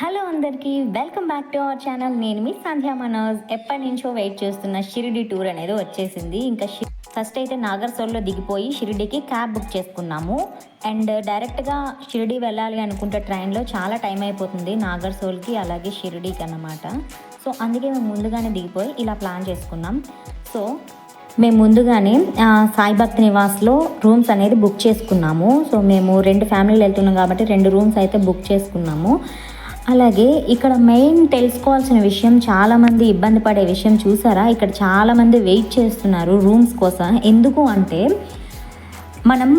Hello అందరికీ welcome back to our channel. నేను మీ సంధ్యా మనోజ్. ఎప్పటి నుంచో వెయిట్ చేస్తున్న షిరిడి టూర్ అనేది వచ్చేసింది. ఇంకా ఫస్ట్ అయితే నాగర్సోల్లో దిగిపోయి షిరిడికి క్యాబ్ బుక్ చేసుకున్నాము. అండ్ డైరెక్ట్గా షిరిడి వెళ్ళాలి అనుకుంటే ట్రైన్లో చాలా టైం అయిపోతుంది నాగర్సోల్కి అలాగే షిరిడికి అన్నమాట. సో అందుకే మేము ముందుగానే దిగిపోయి ఇలా ప్లాన్ చేసుకున్నాం. సో మేము ముందుగానే సాయి భక్తి నివాస్లో రూమ్స్ అనేది బుక్ చేసుకున్నాము. సో మేము 2 ఫ్యామిలీలు వెళ్తున్నాం కాబట్టి 2 రూమ్స్ అయితే బుక్ చేసుకున్నాము. అలాగే ఇక్కడ మెయిన్ తెలుసుకోవాల్సిన విషయం, చాలామంది ఇబ్బంది పడే విషయం చూసారా, ఇక్కడ చాలామంది వెయిట్ చేస్తున్నారు రూమ్స్ కోసం. ఎందుకు అంటే మనం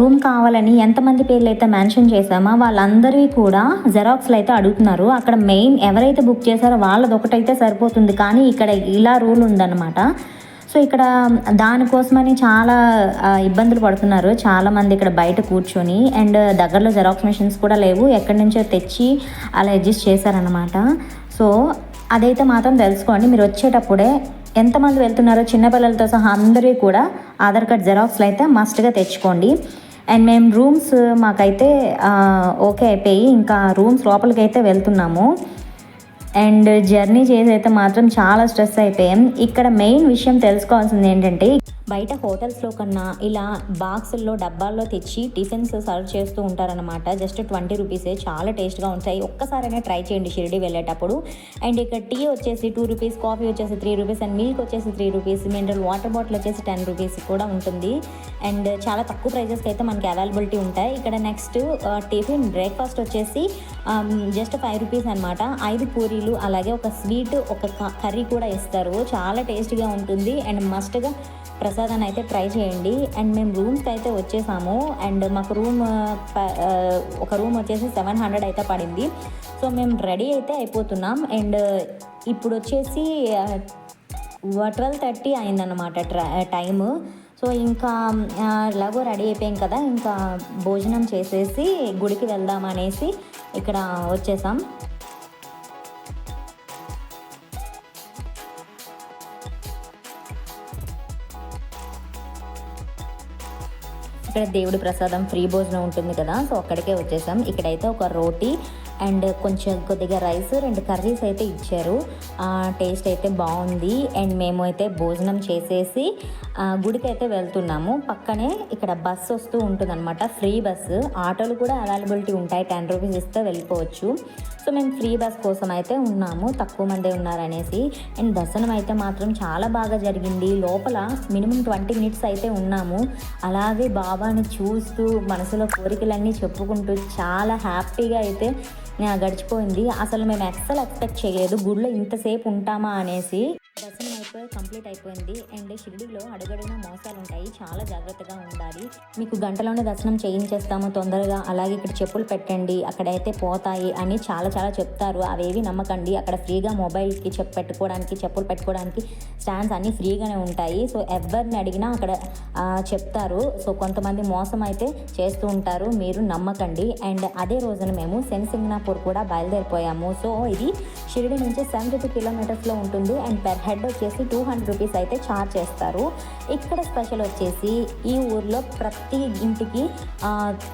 రూమ్ కావాలని ఎంతమంది పేర్లు అయితే మెన్షన్ చేసామో వాళ్ళందరివి కూడా జెరాక్స్లు అయితే అడుగుతున్నారు. అక్కడ మెయిన్ ఎవరైతే బుక్ చేశారో వాళ్ళది ఒకటైతే సరిపోతుంది, కానీ ఇక్కడ ఇలా రూల్ ఉందన్నమాట. సో ఇక్కడ దానికోసమని చాలా ఇబ్బందులు పడుతున్నారు చాలామంది ఇక్కడ బయట కూర్చొని. అండ్ దగ్గరలో జెరాక్స్ మెషిన్స్ కూడా లేవు, ఎక్కడి నుంచో తెచ్చి అలా అడ్జస్ట్ చేశారనమాట. సో అదైతే మాత్రం తెలుసుకోండి, మీరు వచ్చేటప్పుడే ఎంతమంది వెళ్తున్నారో చిన్నపిల్లలతో సహా అందరికీ కూడా ఆధార్ కార్డ్ జెరాక్స్లు అయితే మస్ట్గా తెచ్చుకోండి. అండ్ మేము రూమ్స్ మాకైతే ఓకే అయిపోయి ఇంకా రూమ్స్ లోపలికి అయితే వెళ్తున్నాము. అండ్ జర్నీ చేసి అయితే మాత్రం చాలా స్ట్రెస్ అయిపోయాం. ఇక్కడ మెయిన్ విషయం తెలుసుకోవాల్సింది ఏంటంటే, బయట హోటల్స్లో కన్నా ఇలా బాక్సుల్లో డబ్బాల్లో తెచ్చి టిఫిన్స్ సర్వ్ చేస్తూ ఉంటారనమాట. జస్ట్ 20 రూపీసే, చాలా టేస్ట్గా ఉంటాయి. ఒక్కసారైనా ట్రై చేయండి షిరిడి వెళ్ళేటప్పుడు. అండ్ ఇక్కడ టీ వచ్చేసి 2 రూపీస్, కాఫీ వచ్చేసి 3 రూపీస్, అండ్ మిల్క్ వచ్చేసి 3 రూపీస్, మినరల్ వాటర్ బాటిల్ వచ్చేసి 10 రూపీస్ కూడా ఉంటుంది. అండ్ చాలా తక్కువ ప్రైజెస్కి అయితే మనకి అవైలబిలిటీ ఉంటాయి ఇక్కడ. నెక్స్ట్ టిఫిన్ బ్రేక్ఫాస్ట్ వచ్చేసి జస్ట్ 5 రూపీస్ అనమాట. 5 పూరీలు అలాగే ఒక స్వీట్, ఒక కర్రీ కూడా ఇస్తారు. చాలా టేస్ట్గా ఉంటుంది. అండ్ మస్ట్గా ప్రసాదాన్ని అయితే ట్రై చేయండి. అండ్ మేము రూమ్స్కి అయితే వచ్చేసాము. అండ్ మాకు ఒక రూమ్ వచ్చేసి 700 అయితే పడింది. సో మేము రెడీ అయితే అయిపోతున్నాం. అండ్ ఇప్పుడు వచ్చేసి 12:30 అయిందన్నమాట టైము. సో ఇంకా ఎలాగో రెడీ అయిపోయాం కదా, ఇంకా భోజనం చేసేసి గుడికి వెళ్దామనేసి ఇక్కడ వచ్చేసాం. ఇక్కడ దేవుడి ప్రసాదం ఫ్రీ భోజనం ఉంటుంది కదా, సో అక్కడికే వచ్చేసాం. ఇక్కడైతే ఒక రోటీ అండ్ కొద్దిగా రైస్, 2 కర్రీస్ అయితే ఇచ్చారు. టేస్ట్ అయితే బాగుంది. అండ్ మేము అయితే భోజనం చేసేసి గుడికి అయితే వెళ్తున్నాము. పక్కనే ఇక్కడ బస్సు వస్తూ ఉంటుంది అనమాట, ఫ్రీ బస్సు. ఆటోలు కూడా అవైలబిలిటీ ఉంటాయి, 10 రూపీస్ ఇస్తే వెళ్ళిపోవచ్చు. సో మేము ఫ్రీ బస్ కోసం అయితే ఉన్నాము, తక్కువ మందే ఉన్నారనేసి. అండ్ దర్శనం అయితే మాత్రం చాలా బాగా జరిగింది. లోపల మినిమం 20 మినిట్స్ అయితే ఉన్నాము. అలాగే బాబాని చూస్తూ మనసులో కోరికలన్నీ చెప్పుకుంటూ చాలా హ్యాపీగా అయితే గడిచిపోయింది. అసలు మేము ఎక్స్పెక్ట్ చేయలేదు గుడిలో ఇంతసేపు ఉంటామా అనేసి. దర్శనం అయిపోయి కంప్లీట్ అయిపోయింది. అండ్ షిరిడిలో అడుగడుగునా మోసాలు ఉంటాయి, చాలా జాగ్రత్తగా ఉండాలి. మీకు గంటలోనే దర్శనం చేయించేస్తాము తొందరగా, అలాగే ఇక్కడ చెప్పులు పెట్టండి అక్కడైతే పోతాయి అని చాలా చెప్తారు. అవేవి నమ్మకండి. అక్కడ ఫ్రీగా మొబైల్కి పెట్టుకోవడానికి, చెప్పులు పెట్టుకోవడానికి స్టాండ్స్ అన్నీ ఫ్రీగానే ఉంటాయి. సో ఎవరిని అడిగినా అక్కడ చెప్తారు. సో కొంతమంది మోసం అయితే చేస్తూ ఉంటారు, మీరు నమ్మకండి. అండ్ అదే రోజున మేము శనిసింగనాపూర్ కూడా బయలుదేరిపోయాము. సో ఇది షిరిడి నుంచి 72 కిలోమీటర్స్లో ఉంటుంది. అండ్ పెర్ హెడ్ వచ్చేసి 200 రూపీస్ అయితే ఛార్జ్ చేస్తారు. ఇక్కడ స్పెషల్ వచ్చేసి ఈ ఊర్లో ప్రతి ఇంటికి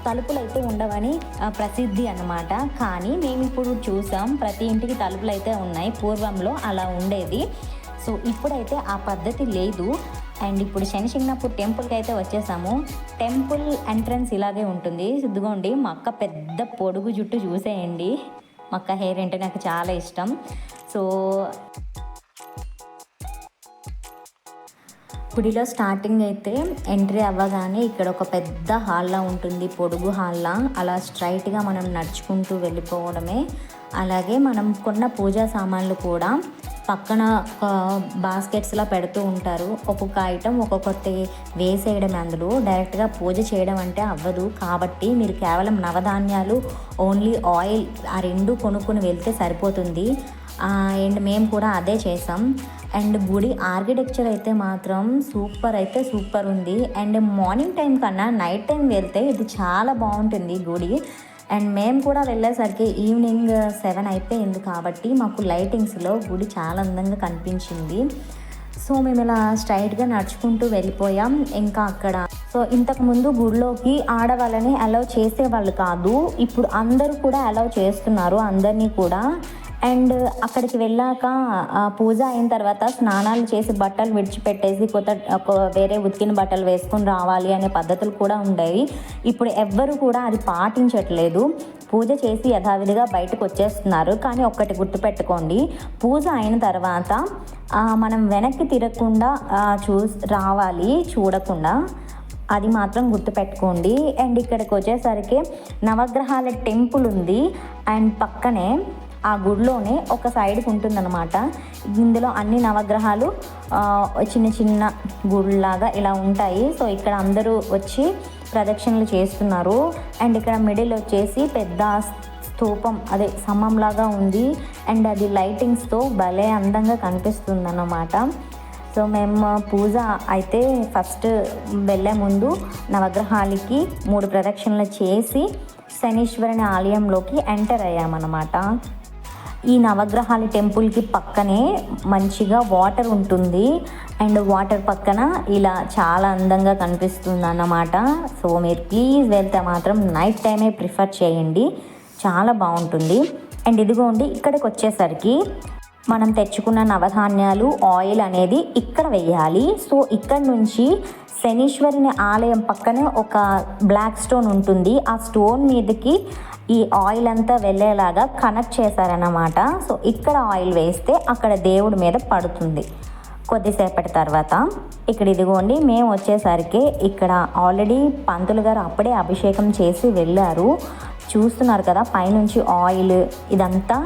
తలుపులు అయితే ఉండవని ప్రసిద్ధి అన్నమాట. కానీ మేము ఇప్పుడు చూసాం ప్రతి ఇంటికి తలుపులు అయితే ఉన్నాయి. పూర్వంలో అలా ఉండేది. సో ఇప్పుడైతే ఆ పద్ధతి లేదు. అండ్ ఇప్పుడు శనిసింగనాపూర్ టెంపుల్కి అయితే వచ్చేసాము. టెంపుల్ ఎంట్రన్స్ ఇలాగే ఉంటుంది. ఇదిగోండి మా అక్క పెద్ద పొడుగు జుట్టు చూసేయండి. మా అక్క హెయిర్ అంటే నాకు చాలా ఇష్టం. సో గుడిలో స్టార్టింగ్ అయితే ఎంట్రీ అవ్వగానే ఇక్కడ ఒక పెద్ద హాల్లా ఉంటుంది, పొడుగు హాల్లా. అలా స్ట్రైట్గా మనం నడుచుకుంటూ వెళ్ళిపోవడమే. అలాగే మనం కొన్న పూజా సామాన్లు కూడా పక్కన బాస్కెట్స్లా పెడుతూ ఉంటారు. ఒక్కొక్క ఐటెం ఒక్కొక్కటి వేసేయడం. అందులో డైరెక్ట్గా పూజ చేయడం అంటే అవ్వదు, కాబట్టి మీరు కేవలం నవధాన్యాలు, ఓన్లీ ఆయిల్, ఆ 2 కొనుక్కొని వెళ్తే సరిపోతుంది. అండ్ మేము కూడా అదే చేసాం. అండ్ గుడి ఆర్కిటెక్చర్ అయితే మాత్రం సూపర్ ఉంది. అండ్ మార్నింగ్ టైం కన్నా నైట్ టైం వెళ్తే ఇది చాలా బాగుంటుంది గుడి. అండ్ మేము కూడా వెళ్ళేసరికి ఈవినింగ్ 7 అయిపోయింది కాబట్టి మాకు లైటింగ్స్లో గుడి చాలా అందంగా కనిపించింది. సో మేము ఇలా స్ట్రైట్గా నడుచుకుంటూ వెళ్ళిపోయాం. ఇంకా అక్కడ సో ఇంతకుముందు గుడిలోకి ఆడవాళ్ళని అలౌ చేసేవాళ్ళు కాదు, ఇప్పుడు అందరూ కూడా అలౌ చేస్తున్నారు అందరినీ కూడా. అండ్ అక్కడికి వెళ్ళాక పూజ అయిన తర్వాత స్నానాలు చేసి బట్టలు విడిచిపెట్టేసి వేరే ఉతికిన బట్టలు వేసుకొని రావాలి అనే పద్ధతులు కూడా ఉండేవి. ఇప్పుడు ఎవ్వరు కూడా అది పాటించట్లేదు. పూజ చేసి యథావిధిగా బయటకు వచ్చేస్తున్నారు. కానీ ఒక్కటి గుర్తుపెట్టుకోండి, పూజ అయిన తర్వాత మనం వెనక్కి తిరగకుండా రావాలి, చూడకుండా. అది మాత్రం గుర్తుపెట్టుకోండి. అండ్ ఇక్కడికి వచ్చేసరికి నవగ్రహాల టెంపుల్ ఉంది. అండ్ పక్కనే ఆ గుడిలోనే ఒక సైడ్కి ఉంటుందన్నమాట. ఇందులో అన్ని నవగ్రహాలు చిన్న చిన్న గుడిలాగా ఇలా ఉంటాయి. సో ఇక్కడ అందరూ వచ్చి ప్రదక్షిణలు చేస్తున్నారు. అండ్ ఇక్కడ మిడిల్ వచ్చేసి పెద్ద స్తూపం, అదే స్తంభంలాగా ఉంది. అండ్ అది లైటింగ్స్తో భలే అందంగా కనిపిస్తుంది అన్నమాట. సో మేము పూజ అయితే ఫస్ట్ వెళ్ళే ముందు నవగ్రహాలకి 3 ప్రదక్షిణలు చేసి శనీశ్వరుని ఆలయంలోకి ఎంటర్ అయ్యామన్నమాట. ఈ నవగ్రహాల టెంపుల్కి పక్కనే మంచిగా వాటర్ ఉంటుంది. అండ్ వాటర్ పక్కన ఇలా చాలా అందంగా కనిపిస్తుంది అన్నమాట. సో మీరు ప్లీజ్ వెళ్తే మాత్రం నైట్ టైమే ప్రిఫర్ చేయండి, చాలా బాగుంటుంది. అండ్ ఇదిగోండి, ఇక్కడికి వచ్చేసరికి మనం తెచ్చుకున్న నవధాన్యాలు ఆయిల్ అనేది ఇక్కడ వేయాలి. సో ఇక్కడ నుంచి శనీశ్వరుని ఆలయం పక్కనే ఒక బ్లాక్ స్టోన్ ఉంటుంది. ఆ స్టోన్ మీదకి ఈ ఆయిల్ అంతా వెళ్ళేలాగా కనెక్ట్ చేశారన్నమాట. సో ఇక్కడ ఆయిల్ వేస్తే అక్కడ దేవుడి మీద పడుతుంది. కొద్దిసేపటి తర్వాత ఇక్కడ ఇదిగోండి, మేము వచ్చేసరికి ఇక్కడ ఆల్రెడీ పంతులు గారు అప్పుడే అభిషేకం చేసి వెళ్ళారు. చూస్తున్నారు కదా, పైనుంచి ఆయిల్ ఇదంతా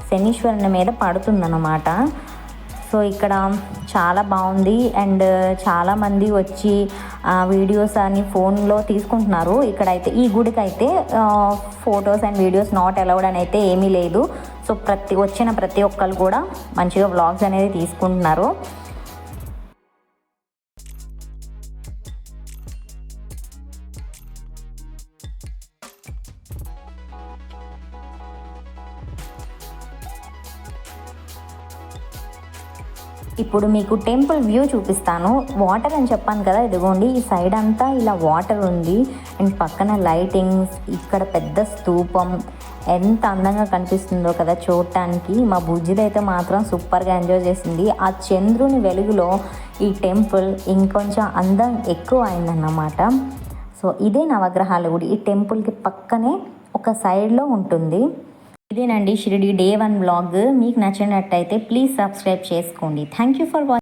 శనీశ్వరుని మీద పడుతుందన్నమాట. సో ఇక్కడ చాలా బాగుంది. అండ్ చాలామంది వచ్చి వీడియోస్ అని ఫోన్లో తీసుకుంటున్నారు. ఇక్కడైతే ఈ గుడికి అయితే photos and videos not allowed అని అయితే ఏమీ లేదు. సో వచ్చిన ప్రతి ఒక్కరు కూడా మంచిగా వ్లాగ్స్ అనేది తీసుకుంటున్నారు. ఇప్పుడు మీకు టెంపుల్ వ్యూ చూపిస్తాను. వాటర్ అని చెప్పాను కదా, ఇదిగోండి ఈ సైడ్ అంతా ఇలా వాటర్ ఉంది. అండ్ పక్కన లైటింగ్స్, ఇక్కడ పెద్ద స్తూపం ఎంత అందంగా కనిపిస్తుందో కదా చూడటానికి. మా బుజ్జిదైతే మాత్రం సూపర్గా ఎంజాయ్ చేసింది. ఆ చంద్రుని వెలుగులో ఈ టెంపుల్ ఇంకొంచెం అందం ఎక్కువ అయిందన్నమాట. సో ఇదే నవగ్రహాల గుడి. ఈ టెంపుల్కి పక్కనే ఒక సైడ్లో ఉంటుంది. ఇదేనండి షిరిడి డే 1 వ్లాగ్. మీకు నచ్చినట్టయితే ప్లీజ్ సబ్స్క్రైబ్ చేసుకోండి. Thank you for watching.